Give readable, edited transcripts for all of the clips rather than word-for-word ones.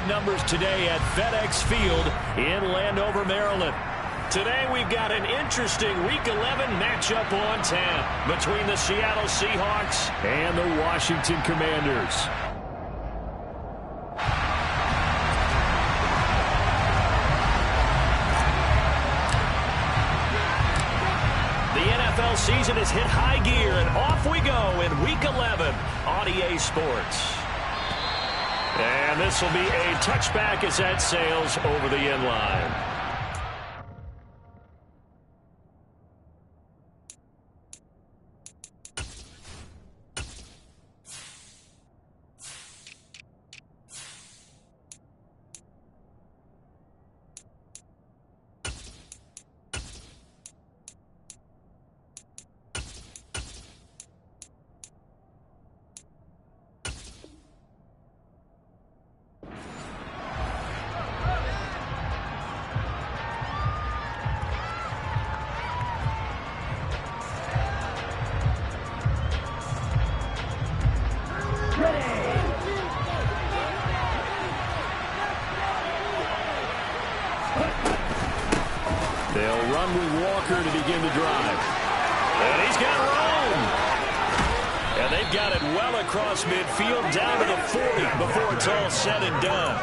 numbers today at FedEx Field in Landover, Maryland. Today we've got an interesting Week 11 matchup on tap between the Seattle Seahawks and the Washington Commanders. The NFL season has hit high gear, and off we go in Week 11 on EA Sports. And this will be a touchback as that sails over the end line. They'll run with Walker to begin the drive. And he's got room. And they've got it well across midfield down to the 40 before it's all said and done.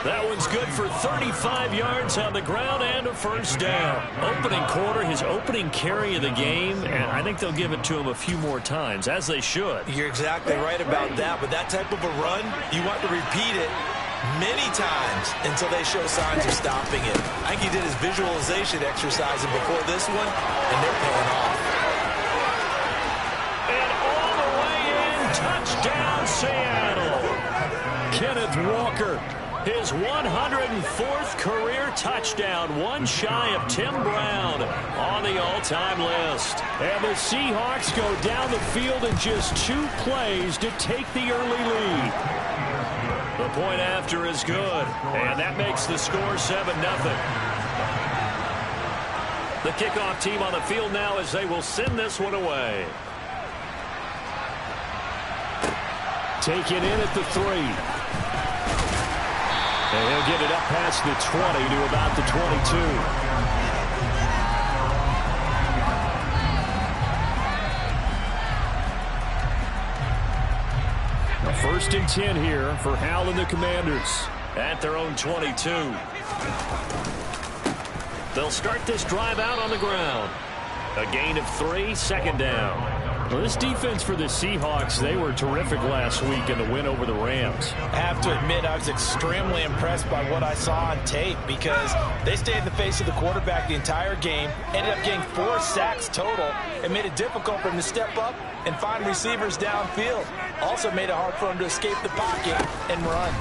That one's good for 35 yards on the ground and a first down. Opening quarter, his opening carry of the game, and I think they'll give it to him a few more times, as they should. You're exactly right about that. With that type of a run, you want to repeat it many times until they show signs of stopping it. I think he did his visualization exercising before this one, and they're paying off. And all the way in, touchdown Seattle. Kenneth Walker, his 104th career touchdown, one shy of Tim Brown on the all-time list. And the Seahawks go down the field in just 2 plays to take the early lead. The point after is good, and that makes the score 7-0. The kickoff team on the field now as they will send this one away. Taken in at the 3. And he'll get it up past the 20 to about the 22. First and 10 here for Hal and the Commanders at their own 22. They'll start this drive out on the ground. A gain of 3, second down. Well, this defense for the Seahawks, they were terrific last week in the win over the Rams. I have to admit, I was extremely impressed by what I saw on tape because they stayed in the face of the quarterback the entire game, ended up getting 4 sacks total, and made it difficult for him to step up and find receivers downfield. Also made it hard for him to escape the pocket and run.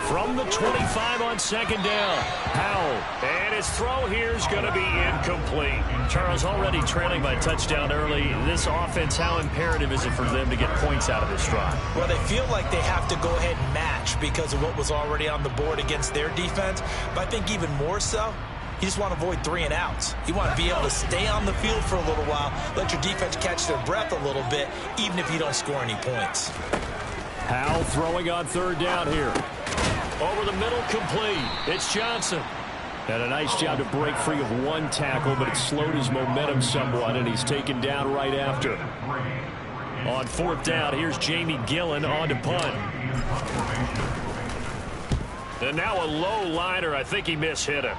From the 25 on second down, Powell. And his throw here is going to be incomplete. Charles, already trailing by touchdown early. This offense, how imperative is it for them to get points out of this drive? Well, they feel like they have to go ahead and match because of what was already on the board against their defense. But I think even more so, you just want to avoid 3 and outs. You want to be able to stay on the field for a little while, let your defense catch their breath a little bit, even if you don't score any points. Powell throwing on third down here. Over the middle, complete. It's Johnson. And a nice job to break free of 1 tackle, but it slowed his momentum somewhat, and he's taken down right after. On fourth down, here's Jamie Gillen on to punt. And now a low liner. I think he mishit him.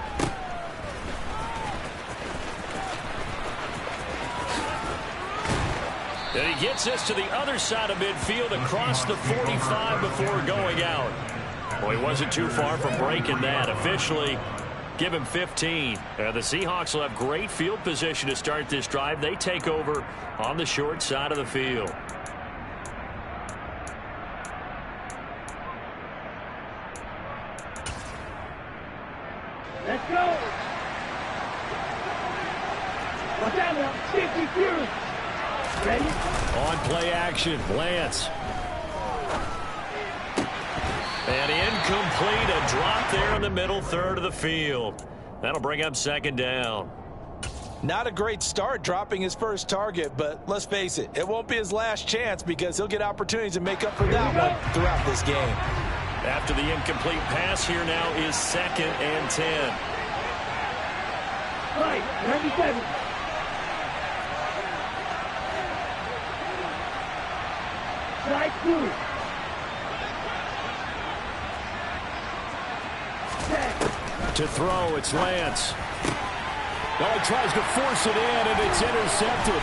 And he gets this to the other side of midfield across the 45 before going out. Well, he wasn't too far from breaking that. Officially, give him 15. The Seahawks will have great field position to start this drive. They take over on the short side of the field. Let's go. Watch out now. 52. Ready? On play action, Lance. And incomplete, a drop there in the middle third of the field. That'll bring up second down. Not a great start dropping his first target, but let's face it, it won't be his last chance because he'll get opportunities to make up for that one throughout this game. After the incomplete pass, here now is 2nd and 10. Right, 97. Side 2. To throw, it's Lance. Oh, he tries to force it in, and it's intercepted.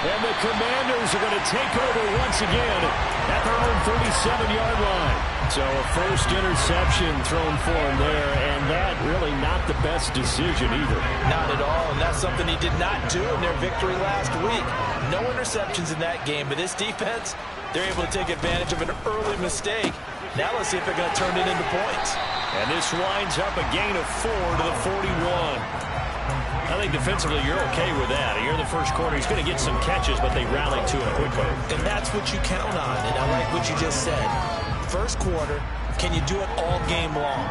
And the Commanders are going to take over once again at their own 37-yard line. So a first interception thrown for him there, and that really not the best decision either. Not at all, and that's something he did not do in their victory last week. No interceptions in that game, but this defense, they're able to take advantage of an early mistake. Now let's see if they're going to turn it into points. And this winds up a gain of 4 to the 41. I think defensively you're okay with that. Here in the first quarter, he's going to get some catches, but they rallied to him quickly. And that's what you count on, and I like what you just said. First quarter, can you do it all game long?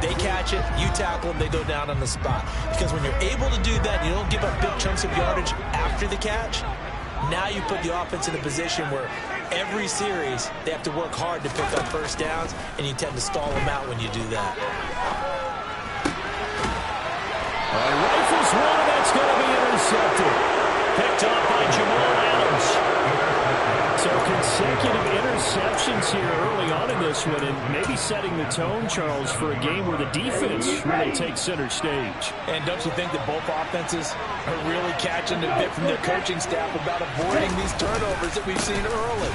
They catch it, you tackle them, they go down on the spot. Because when you're able to do that, you don't give up big chunks of yardage after the catch, now you put the offense in a position where every series they have to work hard to pick up first downs, and you tend to stall them out when you do that. Rifles one, and that's going to be intercepted. Picked off by Jamal Adams. So consecutive interceptions here early on in this one, and maybe setting the tone, Charles, for a game where the defense really takes center stage. And don't you think that both offenses are really catching the bit from their coaching staff about avoiding these turnovers that we've seen early?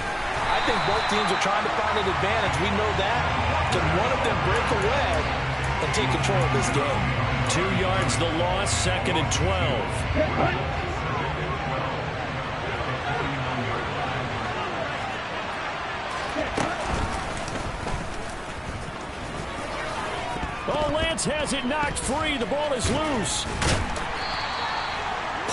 I think both teams are trying to find an advantage. We know that. Can one of them break away and take control of this game? 2 yards the loss, 2nd and 12. Oh, Lance has it knocked free. The ball is loose.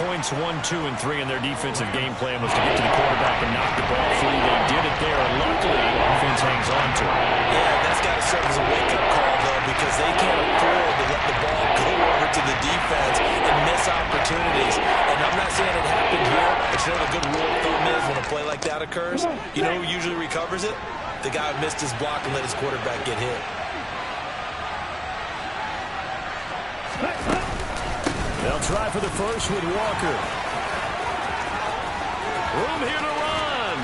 Points 1, 2, and 3 in their defensive game plan was to get to the quarterback and knock the ball free. They did it there, and luckily the offense hangs on to it. Yeah, that's got to serve as a wake-up call, though, because they can't afford to let the ball go over to the defense and miss opportunities. And I'm not saying it happened here, but you know what a good rule of thumb is when a play like that occurs? You know who usually recovers it? The guy who missed his block and let his quarterback get hit. They'll try for the first with Walker. Room here to run.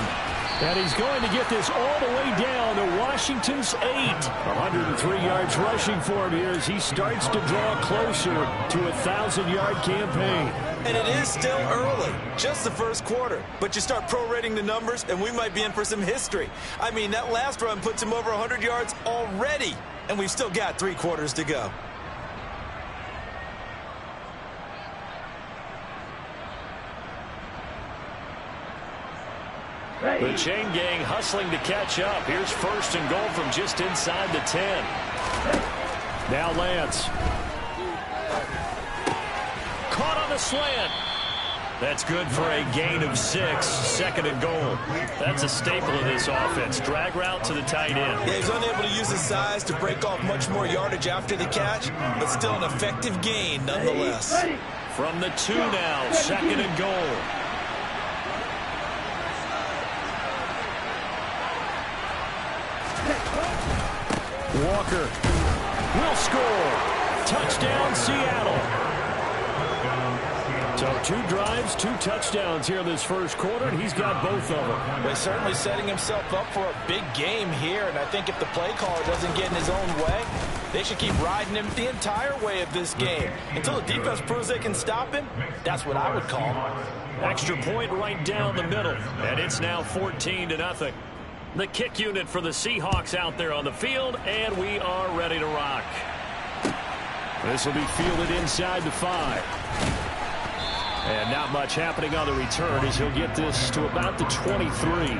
And he's going to get this all the way down to Washington's 8. 103 yards rushing for him here as he starts to draw closer to a 1,000-yard campaign. And it is still early, just the first quarter. But you start prorating the numbers, and we might be in for some history. I mean, that last run puts him over 100 yards already, and we've still got 3 quarters to go. The chain gang hustling to catch up. Here's 1st and goal from just inside the 10. Now Lance. Caught on the slant. That's good for a gain of 6. 2nd and goal. That's a staple of this offense. Drag route to the tight end. Yeah, he's unable to use his size to break off much more yardage after the catch, but still an effective gain nonetheless. From the 2 now. 2nd and goal. Walker will score. Touchdown, Seattle. So 2 drives, 2 touchdowns here in this first quarter, and he's got both of them. But certainly setting himself up for a big game here, and I think if the play caller doesn't get in his own way, they should keep riding him the entire way of this game. Until the defense proves they can stop him, that's what I would call. Extra point right down the middle, and it's now 14-0. The kick unit for the Seahawks out there on the field, and we are ready to rock. This will be fielded inside the 5. And not much happening on the return as he'll get this to about the 23.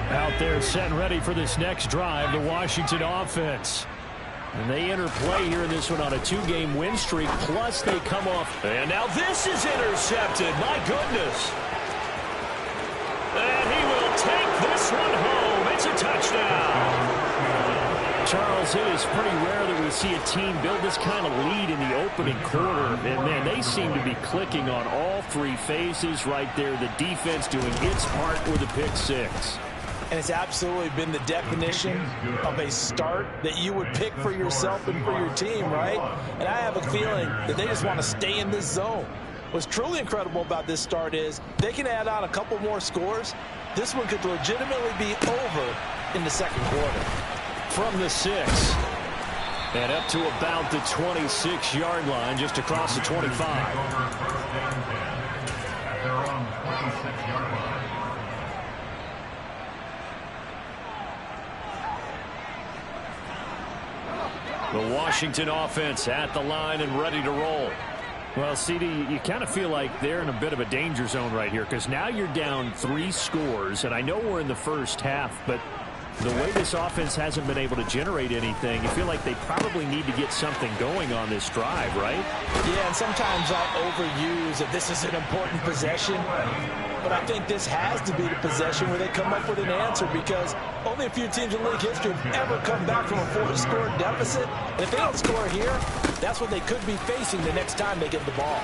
Out there set and ready for this next drive, the Washington offense. And they enter play here in this one on a 2-game win streak, plus they come off. And now this is intercepted. My goodness. And he will take this one home. It's a touchdown. Charles, it is pretty rare that we see a team build this kind of lead in the opening quarter. And, man, they seem to be clicking on all three phases right there. The defense doing its part with a pick six. And it's absolutely been the definition of a start that you would pick for yourself and for your team, right? And I have a feeling that they just want to stay in this zone. What's truly incredible about this start is they can add on a couple more scores. This one could legitimately be over in the second quarter. From the 6. And up to about the 26-yard line, just across the 25. The Washington offense at the line and ready to roll. Well, CD, you kind of feel like they're in a bit of a danger zone right here because now you're down 3 scores, and I know we're in the first half, but the way this offense hasn't been able to generate anything, you feel like they probably need to get something going on this drive, right? Yeah, and sometimes I'll overuse that this is an important possession, but I think this has to be the possession where they come up with an answer because only a few teams in league history have ever come back from a 4-score deficit. And if they don't score here, that's what they could be facing the next time they get the ball.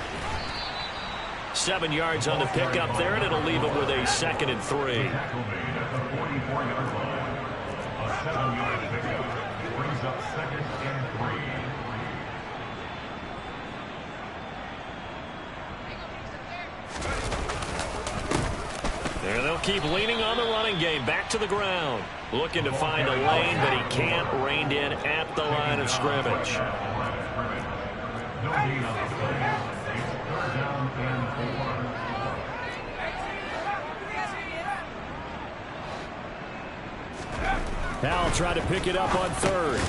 7 yards on the pickup there, and it'll leave them with a 2nd and 3. There they'll keep leaning on the running game. Back to the ground. Looking to find a lane, but he can't. Reined in at the line of scrimmage. Now try to pick it up on 3rd.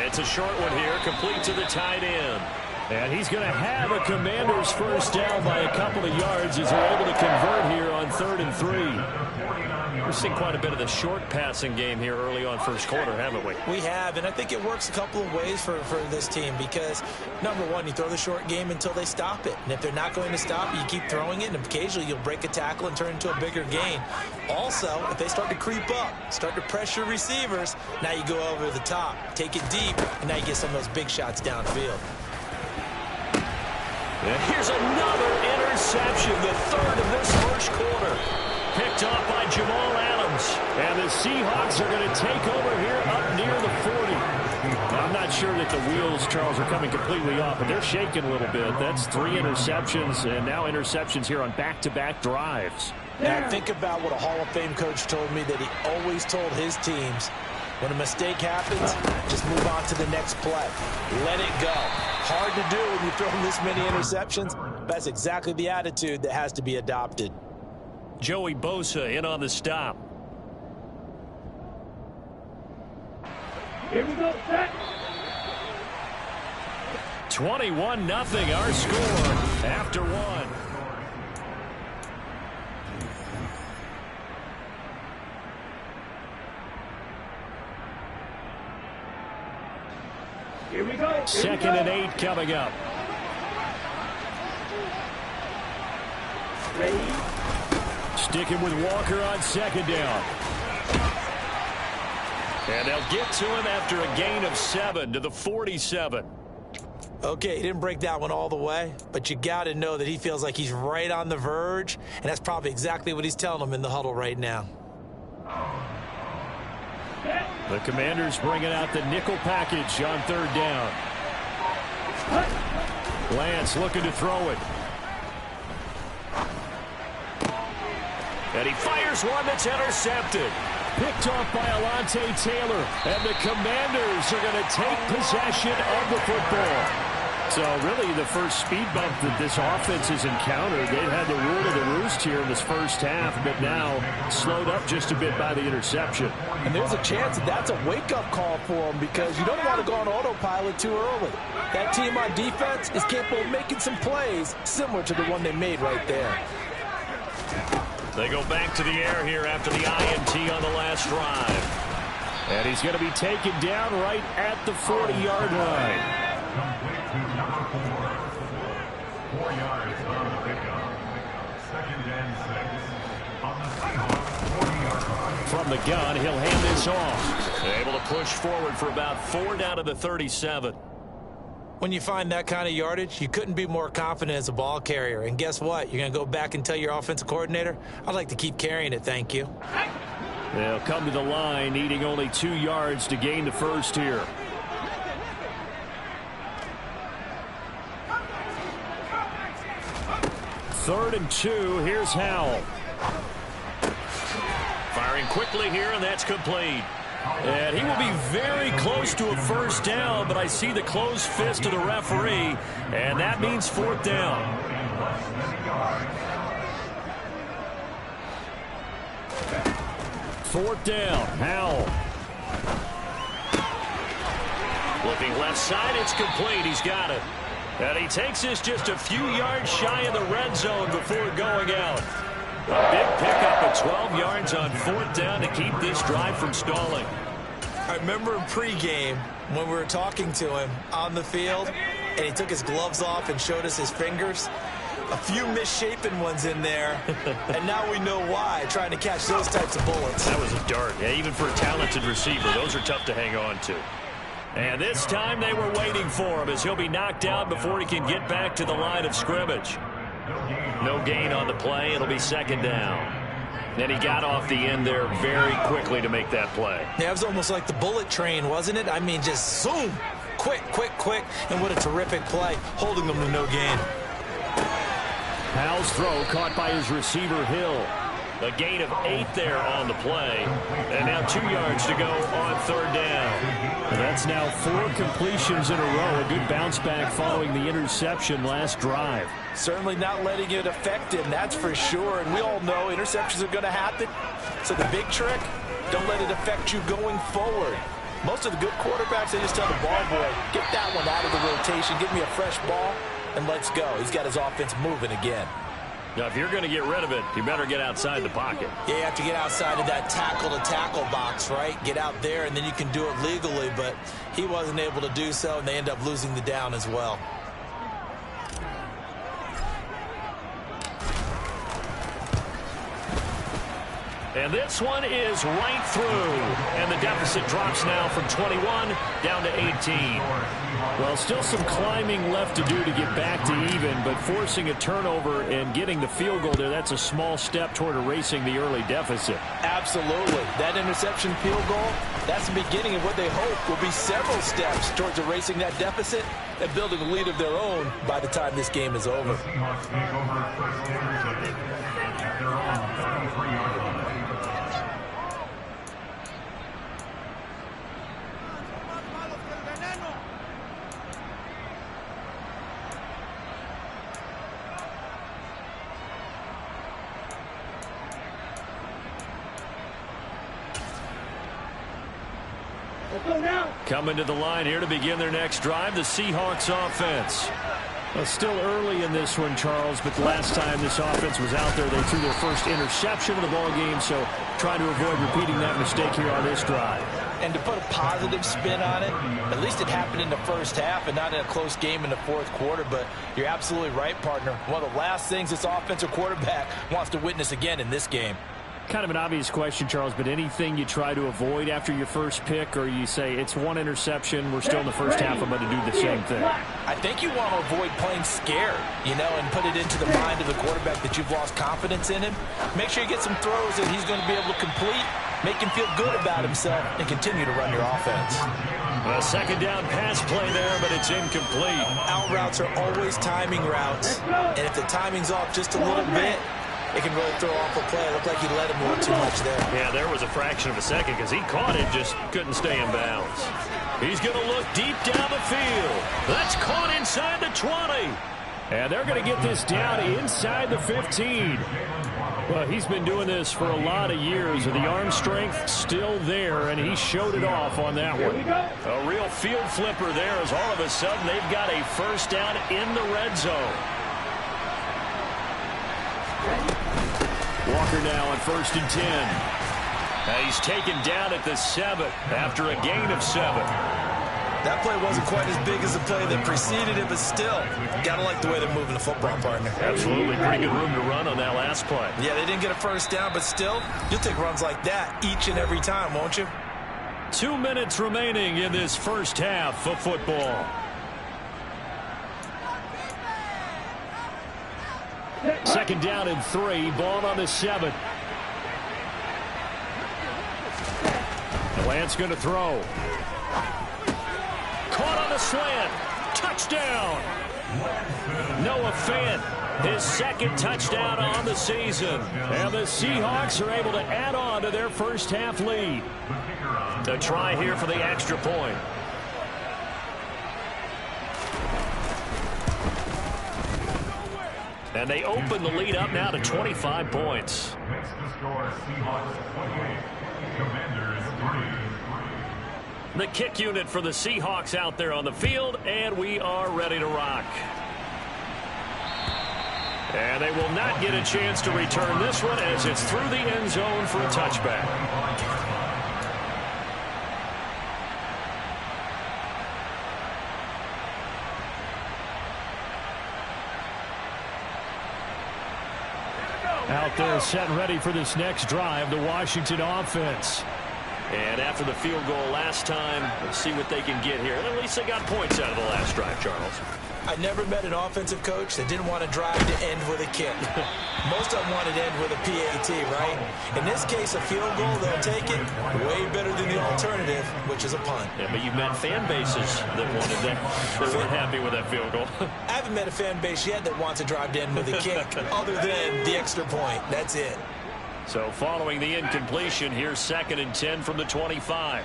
It's a short one here, complete to the tight end. And he's going to have a Commanders first down by a couple of yards as they're able to convert here on 3rd and 3. We've seen quite a bit of the short passing game here early on first quarter, haven't we? We have, and I think it works a couple of ways for this team because, number one, you throw the short game until they stop it. And if they're not going to stop it, you keep throwing it, and occasionally you'll break a tackle and turn into a bigger gain. Also, if they start to creep up, start to pressure receivers, now you go over the top, take it deep, and now you get some of those big shots downfield. And here's another interception, the 3rd of this first quarter. Picked off by Jamal Adams. And the Seahawks are going to take over here up near the 40. I'm not sure that the wheels, Charles, are coming completely off, but they're shaking a little bit. That's 3 interceptions, and now interceptions here on back-to-back drives. Now think about what a Hall of Fame coach told me that he always told his teams. When a mistake happens, just move on to the next play. Let it go. Hard to do when you throw this many interceptions. That's exactly the attitude that has to be adopted. Joey Bosa in on the stop. Here we go, set. 21-0 our score after 1. Here we go. 2nd and 8 coming up. Ready. Sticking with Walker on 2nd down. And they'll get to him after a gain of 7 to the 47. Okay, he didn't break that one all the way, but you got to know that he feels like he's right on the verge, and that's probably exactly what he's telling them in the huddle right now. The Commanders bringing out the nickel package on 3rd down. Lance looking to throw it. And he fires one that's intercepted. Picked off by Alontae Taylor. And the Commanders are going to take possession of the football. So really the first speed bump that this offense has encountered. They've had the rule of the roost here in this first half, but now slowed up just a bit by the interception. And there's a chance that that's a wake-up call for them because you don't want to go on autopilot too early. That team on defense is capable of making some plays similar to the one they made right there. They go back to the air here after the INT on the last drive. And he's going to be taken down right at the 40-yard line. 4 yards on the pickup. 2nd and 6 on the Seahawks 40-yard line. From the gun, he'll hand this off. Able to push forward for about 4 down to the 37. When you find that kind of yardage, you couldn't be more confident as a ball carrier. And guess what? You're going to go back and tell your offensive coordinator, I'd like to keep carrying it, thank you. They'll come to the line, needing only 2 yards to gain the first here. Third and 2, here's Howell. Firing quickly here, and that's complete. And he will be very close to a first down, but I see the closed fist of the referee, and that means 4th down. Fourth down, Howell. Looking left side, it's complete. He's got it. And he takes this just a few yards shy of the red zone before going out. A big pickup of 12 yards on 4th down to keep this drive from stalling. I remember in pregame when we were talking to him on the field, and he took his gloves off and showed us his fingers. A few misshapen ones in there, and now we know why, trying to catch those types of bullets. That was a dart. Yeah, even for a talented receiver, those are tough to hang on to. And this time they were waiting for him as he'll be knocked down before he can get back to the line of scrimmage. No gain on the play. It'll be 2nd down. And he got off the end there very quickly to make that play. Yeah, it was almost like the bullet train, wasn't it? I mean, just zoom. Quick, quick, quick. And what a terrific play, holding them to no gain. Howell's throw caught by his receiver, Hill. A gain of 8 there on the play. And now 2 yards to go on 3rd down. And that's now 4 completions in a row. A good bounce back following the interception last drive. Certainly not letting it affect him, that's for sure. And we all know interceptions are going to happen. So the big trick, don't let it affect you going forward. Most of the good quarterbacks, they just tell the ball boy, get that one out of the rotation, give me a fresh ball, and let's go. He's got his offense moving again. Now, if you're going to get rid of it, you better get outside the pocket. Yeah, you have to get outside of that tackle-to-tackle box, right? Get out there, and then you can do it legally, but he wasn't able to do so, and they end up losing the down as well. And this one is right through. And the deficit drops now from 21 down to 18. Well, still some climbing left to do to get back to even, but forcing a turnover and getting the field goal there, that's a small step toward erasing the early deficit. Absolutely. That interception field goal, that's the beginning of what they hope will be several steps towards erasing that deficit and building a lead of their own by the time this game is over. Coming to the line here to begin their next drive, the Seahawks offense. Well, still early in this one, Charles, but the last time this offense was out there, they threw their first interception of the ball game, so trying to avoid repeating that mistake here on this drive. And to put a positive spin on it, at least it happened in the first half and not in a close game in the fourth quarter, but you're absolutely right, partner. One of the last things this offensive quarterback wants to witness again in this game. Kind of an obvious question, Charles, but anything you try to avoid after your first pick, or you say it's one interception, we're still in the first half, I'm going to do the same thing? I think you want to avoid playing scared, you know, and put it into the mind of the quarterback that you've lost confidence in him. Make sure you get some throws that he's going to be able to complete, make him feel good about himself, and continue to run your offense. A second down pass play there, but it's incomplete. Out routes are always timing routes, and if the timing's off just a little bit, it can really throw off a play. It looked like he let him run too much there. Yeah, there was a fraction of a second because he caught it, just couldn't stay in bounds. He's going to look deep down the field. That's caught inside the 20. And they're going to get this down inside the 15. Well, he's been doing this for a lot of years. The arm strength still there, and he showed it off on that one. A real field flipper there as all of a sudden they've got a first down in the red zone. Walker now on 1st and 10. He's taken down at the 7 after a gain of 7. That play wasn't quite as big as the play that preceded it, but still, got to like the way they're moving the football, partner. Absolutely. Pretty good room to run on that last play. Yeah, they didn't get a first down, but still, you'll take runs like that each and every time, won't you? 2 minutes remaining in this first half of football. Second down and 3. Ball on the 7. Lance going to throw. Caught on the slant. Touchdown. Noah Fant, his second touchdown on the season. And the Seahawks are able to add on to their first half lead. A try here for the extra point. And they open the lead up now to 25 points. Makes the score Seahawks 28, Commanders 3. The kick unit for the Seahawks out there on the field, and we are ready to rock. And they will not get a chance to return this one as it's through the end zone for a touchback. Out there set and ready for this next drive, the Washington offense. And after the field goal last time, let's see what they can get here. At least they got points out of the last drive, Charles. I never met an offensive coach that didn't want to drive to end with a kick. Most of them wanted to end with a PAT, right? In this case, a field goal, they'll take it. Way better than the alternative, which is a punt. Yeah, but you've met fan bases that wanted that. They weren't happy with that field goal. I haven't met a fan base yet that wants to drive to end with a kick other than the extra point. That's it. So following the incompletion, here's 2nd and 10 from the 25.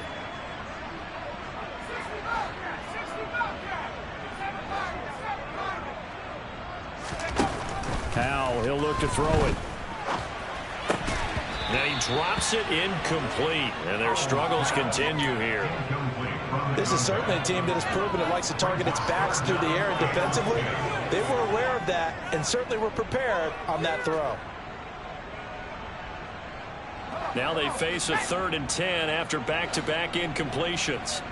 Powell, he'll look to throw it. Now he drops it incomplete, and their struggles continue here. This is certainly a team that has proven it likes to target its backs through the air and defensively. They were aware of that and certainly were prepared on that throw. Now they face a 3rd and 10 after back-to-back incompletions.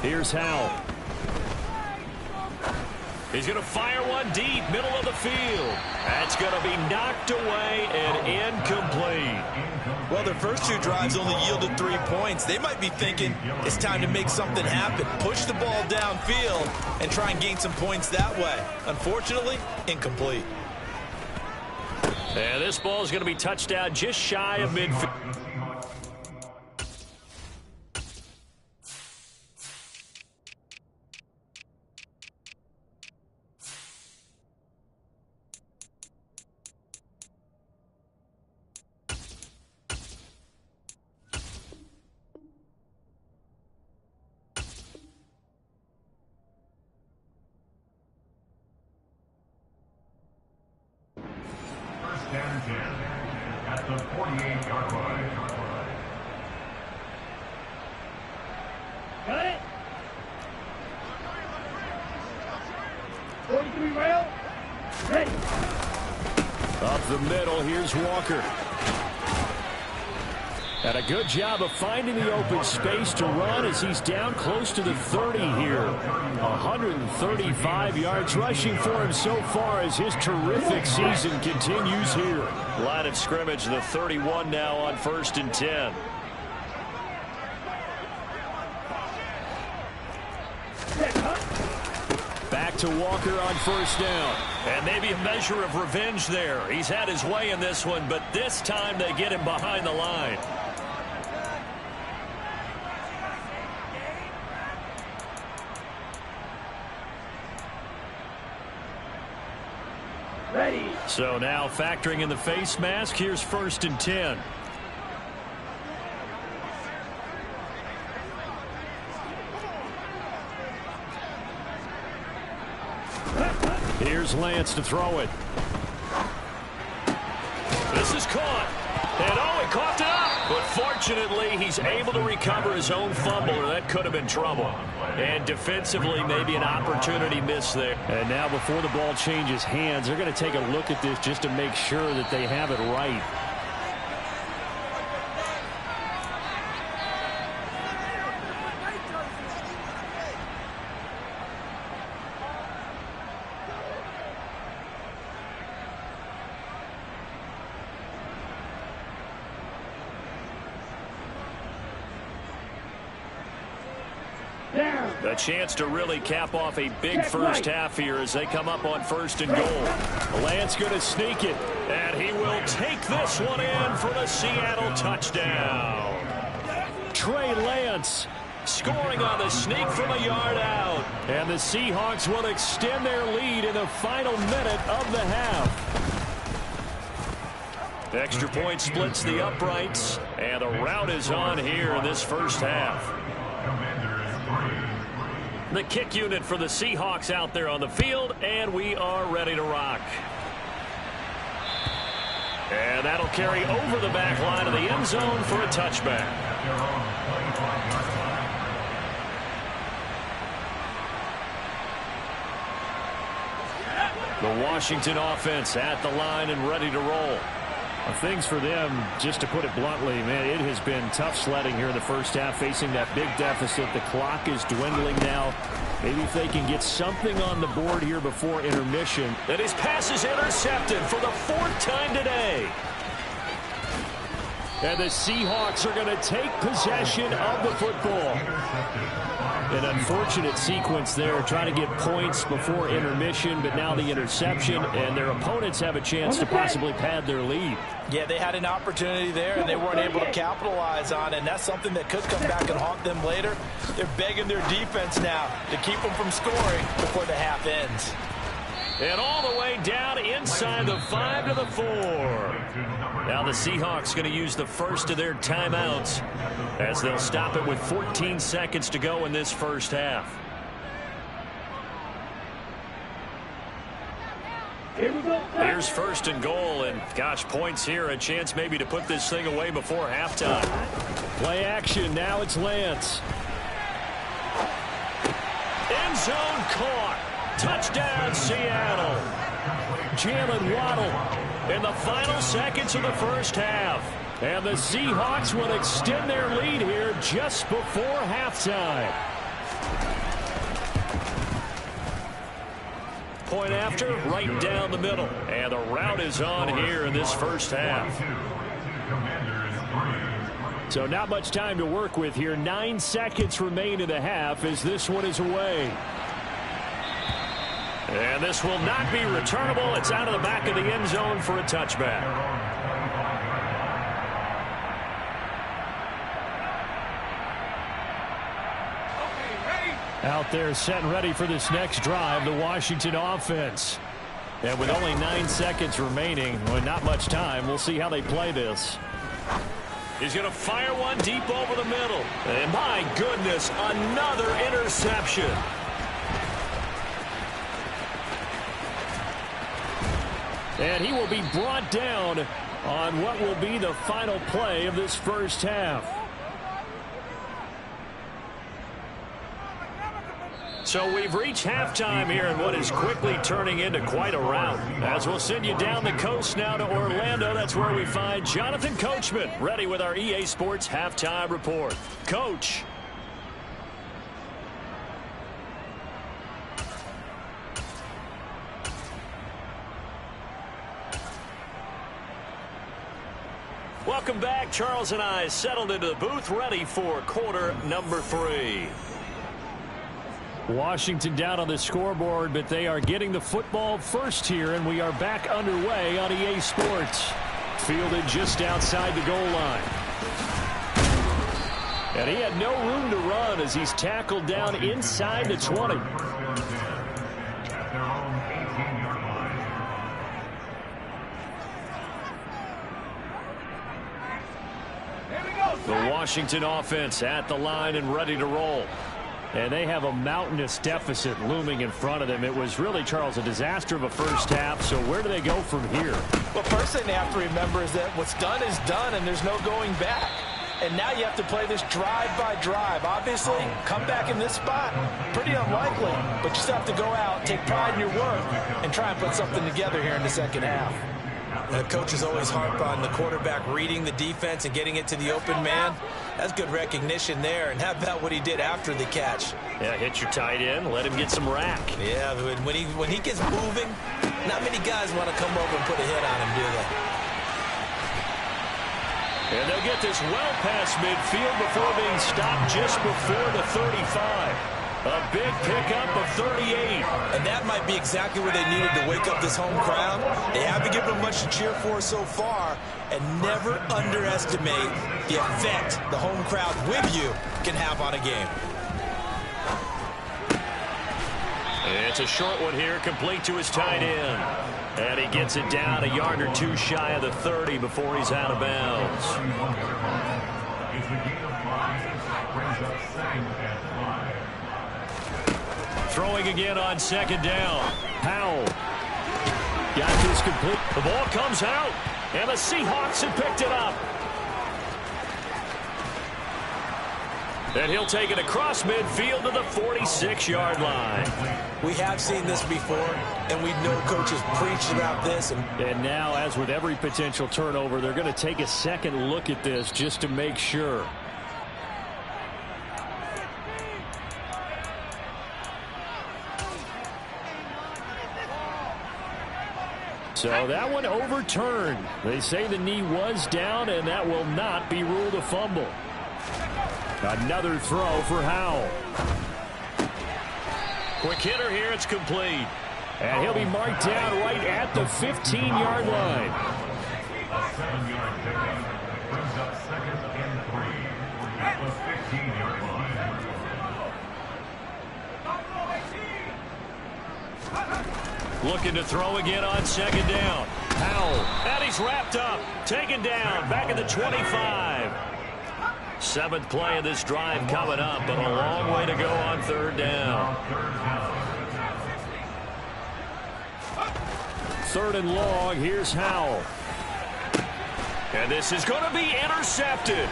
Here's Howell. He's going to fire one deep, middle of the field. That's going to be knocked away and incomplete. Well, their first 2 drives only yielded 3 points. They might be thinking it's time to make something happen. Push the ball downfield and try and gain some points that way. Unfortunately, incomplete. And this ball is going to be touched out just shy of midfield. Down 10 at the 48-yard line. Got it? 43 rail. Ready. Up the middle, here's Walker. And a good job of finding the open space to run as he's down close to the 30 here. 135 yards rushing for him so far as his terrific season continues here. Line of scrimmage, the 31 now on 1st and 10. Back to Walker on 1st down. And maybe a measure of revenge there. He's had his way in this one, but this time they get him behind the line. Ready. So now factoring in the face mask, here's 1st and 10. Here's Lance to throw it. This is caught. And oh, he coughed it up. But Fortunately, he's able to recover his own fumble, or that could have been trouble. And defensively, maybe an opportunity missed there. And now before the ball changes hands, they're going to take a look at this just to make sure that they have it right. A chance to really cap off a big first half here as they come up on 1st and goal. Lance going to sneak it, and he will take this one in for the Seattle touchdown. Trey Lance scoring on the sneak from a yard out. And the Seahawks will extend their lead in the final minute of the half. Extra point splits the uprights, and the rout is on here in this first half. The kick unit for the Seahawks out there on the field, and we are ready to rock. And that'll carry over the back line of the end zone for a touchback. The Washington offense at the line and ready to roll. Things for them, just to put it bluntly, man, it has been tough sledding here in the first half, facing that big deficit. The clock is dwindling now. Maybe if they can get something on the board here before intermission. And his pass is intercepted for the 4th time today. And the Seahawks are going to take possession of the football. An unfortunate sequence there, trying to get points before intermission, but now the interception, and their opponents have a chance to possibly pad their lead. Yeah, they had an opportunity there, and they weren't able to capitalize on it, and that's something that could come back and haunt them later. They're begging their defense now to keep them from scoring before the half ends. And all the way down inside the 5 to the 4. Now the Seahawks going to use the first of their timeouts as they'll stop it with 14 seconds to go in this first half. Here's 1st and goal, and gosh, points here, a chance maybe to put this thing away before halftime. Play action, now it's Lance. End zone caught. Touchdown, Seattle. Jalen Waddle in the final seconds of the first half. And the Seahawks will extend their lead here just before halftime. Point after, right down the middle. And the rout is on here in this first half. So not much time to work with here. 9 seconds remain in the half as this one is away. And this will not be returnable. It's out of the back of the end zone for a touchback. Out there set and ready for this next drive, the Washington offense. And with only 9 seconds remaining, well, not much time, we'll see how they play this. He's going to fire one deep over the middle. And my goodness, another interception. And he will be brought down on what will be the final play of this first half. So we've reached halftime here in what is quickly turning into quite a rout. As we'll send you down the coast now to Orlando, that's where we find Jonathan Coachman, ready with our EA Sports Halftime Report. Coach. Welcome back. Charles and I settled into the booth, ready for quarter number 3. Washington down on the scoreboard, but they are getting the football first here, and we are back underway on EA Sports. Fielded just outside the goal line. And he had no room to run as he's tackled down inside the 20. The Washington offense at the line and ready to roll. And they have a mountainous deficit looming in front of them. It was really, Charles, a disaster of a first half. So where do they go from here? Well, first thing they have to remember is that what's done is done, and there's no going back. and now you have to play this drive by drive. Obviously, come back in this spot, pretty unlikely, but you still have to go out, take pride in your work, and try and put something together here in the second half. The coaches always harp on the quarterback reading the defense and getting it to the open man. That's good recognition there. And how about what he did after the catch? Yeah, hit your tight end, let him get some rack. Yeah, when he gets moving, not many guys want to come over and put a hit on him, do they? And they'll get this well past midfield before being stopped just before the 35. A big pickup of 38. And that might be exactly where they needed to wake up this home crowd. They haven't given them much to cheer for so far. And never underestimate the effect the home crowd with you can have on a game. It's a short one here, complete to his tight end. And he gets it down a yard or two shy of the 30 before he's out of bounds. It's a gain of 5, brings up second and 5. Throwing again on second down. Powell got this complete. The ball comes out, and the Seahawks have picked it up. And he'll take it across midfield to the 46-yard line. We have seen this before, and we know coaches preach about this. And now, as with every potential turnover, they're going to take a second look at this just to make sure. So that one overturned. They say the knee was down, and that will not be ruled a fumble. Another throw for Howell. Quick hitter here, it's complete. And he'll be marked down right at the 15-yard line. A 7-yard pickup brings up second and 3 at the 15-yard line. Looking to throw again on second down. Powell, and he's wrapped up. Taken down, back at the 25. Seventh play of this drive coming up, but a long way to go on third down. Third and long, here's Howell. And this is going to be intercepted.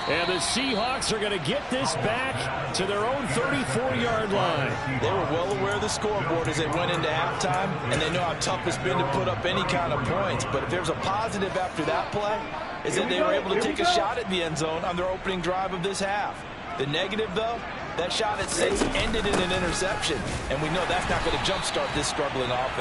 And the Seahawks are going to get this back to their own 34-yard line. They were well aware of the scoreboard as they went into halftime, and they know how tough it's been to put up any kind of points. But if there's a positive after that play, is that they were able to take a shot at the end zone on their opening drive of this half. The negative, though, that shot at 6 ended in an interception, and we know that's not going to jumpstart this struggling offense.